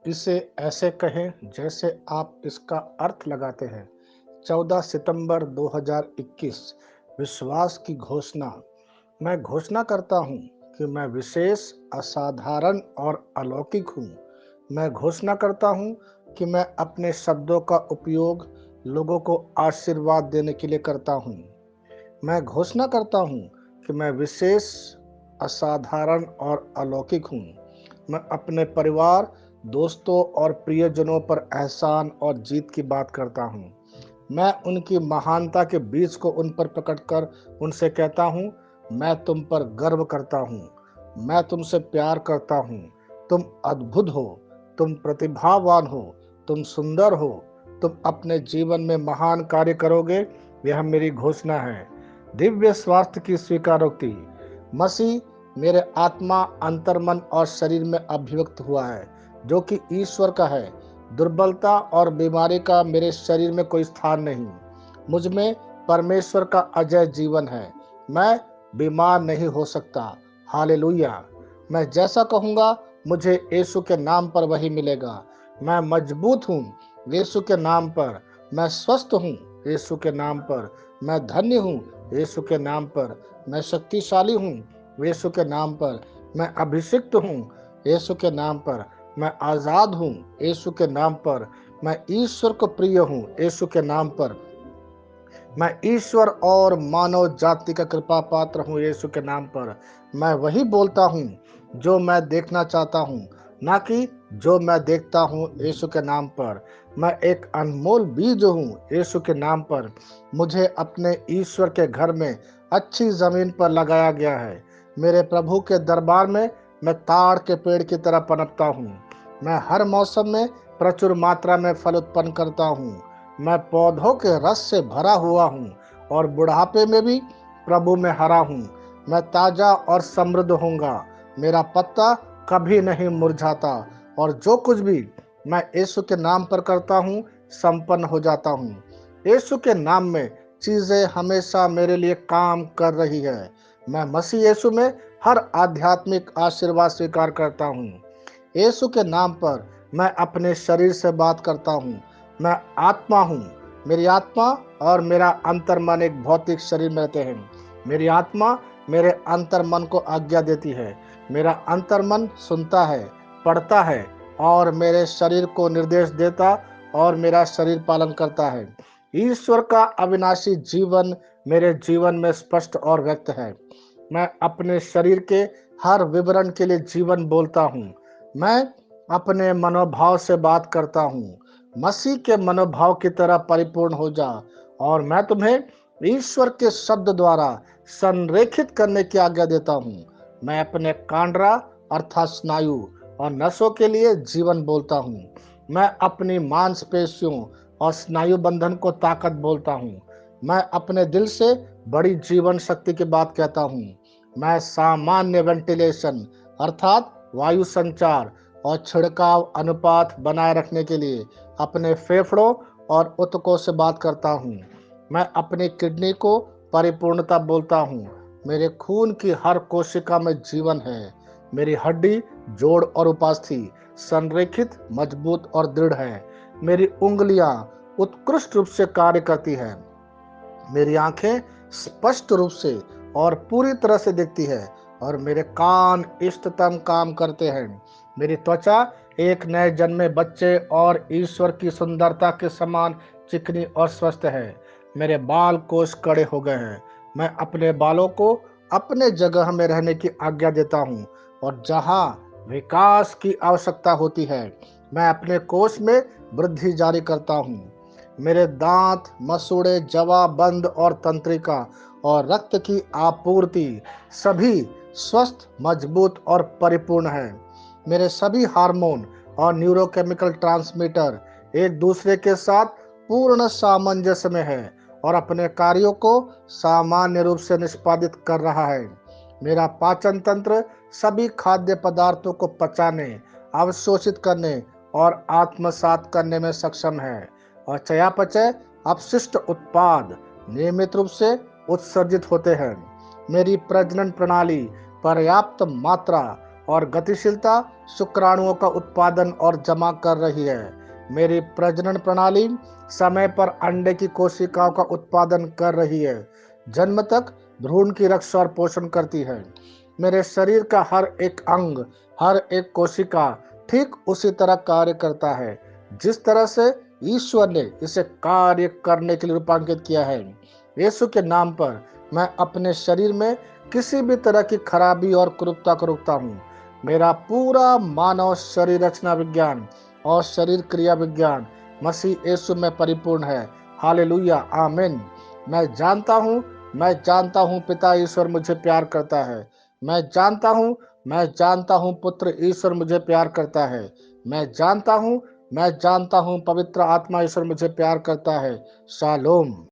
इसे ऐसे कहें जैसे आप इसका अर्थ लगाते हैं। 14 सितंबर 2021। विश्वास की घोषणा। मैं घोषणा करता हूँ कि मैं विशेष, असाधारण और अलौकिक हूँ। मैं घोषणा करता हूँ कि मैं अपने शब्दों का उपयोग लोगों को आशीर्वाद देने के लिए करता हूँ। मैं घोषणा करता हूँ कि मैं विशेष, असाधारण और अलौकिक हूँ। मैं अपने परिवार, दोस्तों और प्रियजनों पर एहसान और जीत की बात करता हूँ। मैं उनकी महानता के बीच को उन पर प्रकट कर उनसे कहता हूँ, मैं तुम पर गर्व करता हूँ। मैं तुमसे प्यार करता हूँ। तुम अद्भुत हो। तुम प्रतिभावान हो। तुम सुंदर हो। तुम अपने जीवन में महान कार्य करोगे। यह मेरी घोषणा है। दिव्य स्वास्थ्य की स्वीकारोक्ति। मसीह मेरे आत्मा, अंतर्मन और शरीर में अभिव्यक्त हुआ है, जो कि ईश्वर का है। दुर्बलता और बीमारी का मेरे शरीर में कोई स्थान नहीं। मुझ में परमेश्वर का अजय जीवन है। मैं बीमार नहीं हो सकता। हालेलुया। मैं जैसा कहूँगा मुझे यीशु के नाम पर वही मिलेगा। मैं मजबूत हूँ यीशु के नाम पर। मैं स्वस्थ हूँ यीशु के नाम पर। मैं धन्य हूँ यीशु के नाम पर। मैं शक्तिशाली हूँ यीशु के नाम पर। मैं अभिषिक्त हूँ यीशु के नाम पर। मैं आजाद हूँ यीशु के नाम पर। मैं ईश्वर को प्रिय हूँ यीशु के नाम पर। मैं ईश्वर और मानव जाति का कृपा पात्र हूँ यीशु के नाम पर। मैं वही बोलता हूँ जो मैं देखना चाहता हूँ, ना कि जो मैं देखता हूँ यीशु के नाम पर। मैं एक अनमोल बीज हूँ यीशु के नाम पर। मुझे अपने ईश्वर के घर में अच्छी जमीन पर लगाया गया है। मेरे प्रभु के दरबार में मैं ताड़ के पेड़ की तरह पनपता हूँ। मैं हर मौसम में प्रचुर मात्रा में फल उत्पन्न करता हूँ। मैं पौधों के रस से भरा हुआ हूँ और बुढ़ापे में भी प्रभु में हरा हूँ। मैं ताजा और समृद्ध होऊंगा। मेरा पत्ता कभी नहीं मुरझाता और जो कुछ भी मैं यीशु के नाम पर करता हूँ संपन्न हो जाता हूँ। यीशु के नाम में चीजें हमेशा मेरे लिए काम कर रही है। मैं मसीह यीशु में हर आध्यात्मिक आशीर्वाद स्वीकार करता हूँ। यीशु के नाम पर मैं अपने शरीर से बात करता हूँ। मैं आत्मा हूँ। मेरी आत्मा और मेरा अंतर्मन एक भौतिक शरीर में रहते हैं। मेरी आत्मा मेरे अंतर्मन को आज्ञा देती है। मेरा अंतर्मन सुनता है, पढ़ता है और मेरे शरीर को निर्देश देता और मेरा शरीर पालन करता है। ईश्वर का अविनाशी जीवन मेरे जीवन में स्पष्ट और व्यक्त है। मैं अपने शरीर के हर विवरण के लिए जीवन बोलता हूँ। मैं अपने मनोभाव से बात करता हूँ। मसीह के मनोभाव की तरह परिपूर्ण हो जा और मैं तुम्हें ईश्वर के शब्द द्वारा संरेखित करने की आज्ञा देता हूँ। मैं अपने कांडरा अर्थात स्नायु और नसों के लिए जीवन बोलता हूँ। मैं अपनी मांसपेशियों और स्नायु बंधन को ताकत बोलता हूँ। मैं अपने दिल से बड़ी जीवन शक्ति की बात कहता हूँ। मैं सामान्य वेंटिलेशन अर्थात वायु संचार और छिड़काव अनुपात बनाए रखने के लिए अपने फेफड़ों और ऊतकों से बात करता हूँ। मैं अपनी किडनी को परिपूर्णता बोलता हूँ। मेरे खून की हर कोशिका में जीवन है। मेरी हड्डी, जोड़ और उपास्थि संरेखित, मजबूत और दृढ़ है। मेरी उंगलियां उत्कृष्ट रूप से कार्य करती हैं। मेरी आंखें स्पष्ट रूप से और पूरी तरह से दिखती है और मेरे कान इष्टतम काम करते हैं। मेरी त्वचा एक नए जन्मे बच्चे और ईश्वर की सुंदरता के समान चिकनी और स्वस्थ है। मेरे बाल कोष कड़े हो गए हैं। मैं अपने बालों को अपने जगह में रहने की आज्ञा देता हूँ और जहाँ विकास की आवश्यकता होती है मैं अपने कोष में वृद्धि जारी करता हूँ। मेरे दांत, मसूड़े, जवाबंद और तंत्रिका और रक्त की आपूर्ति सभी स्वस्थ, मजबूत और परिपूर्ण है। मेरे सभी हार्मोन और न्यूरोकेमिकल ट्रांसमीटर एक दूसरे के साथ पूर्ण सामंजस्य में है और अपने कार्यों को सामान्य रूप से निष्पादित कर रहा है। मेरा पाचन तंत्र सभी खाद्य पदार्थों को पचाने, अवशोषित करने और आत्मसात करने में सक्षम है और चयापचय अपशिष्ट उत्पाद नियमित रूप से उत्सर्जित होते हैं। मेरी प्रजनन प्रणाली पर्याप्त मात्रा और गतिशीलता शुक्राणुओं का उत्पादन और जमा कर रही है। मेरी प्रजनन प्रणाली समय पर अंडे की कोशिकाओं का उत्पादन कर रही है। जन्म तक भ्रूण की रक्षा और पोषण करती है। मेरे शरीर का हर एक अंग, हर एक कोशिका ठीक उसी तरह कार्य करता है जिस तरह से ईश्वर ने इसे कार्य करने के लिए रूपांकित किया है। यीशु के नाम पर मैं अपने शरीर में किसी भी तरह की खराबी और कुरूपता को रोकता हूँ। मेरा पूरा मानव शरीर रचना विज्ञान और शरीर क्रिया विज्ञान मसीह यीशु में परिपूर्ण है। हालेलुया, आमीन। मैं जानता हूँ पिता ईश्वर मुझे प्यार करता है। मैं जानता हूँ पुत्र ईश्वर मुझे प्यार करता है। मैं जानता हूँ पवित्र आत्मा ईश्वर मुझे प्यार करता है। शालोम।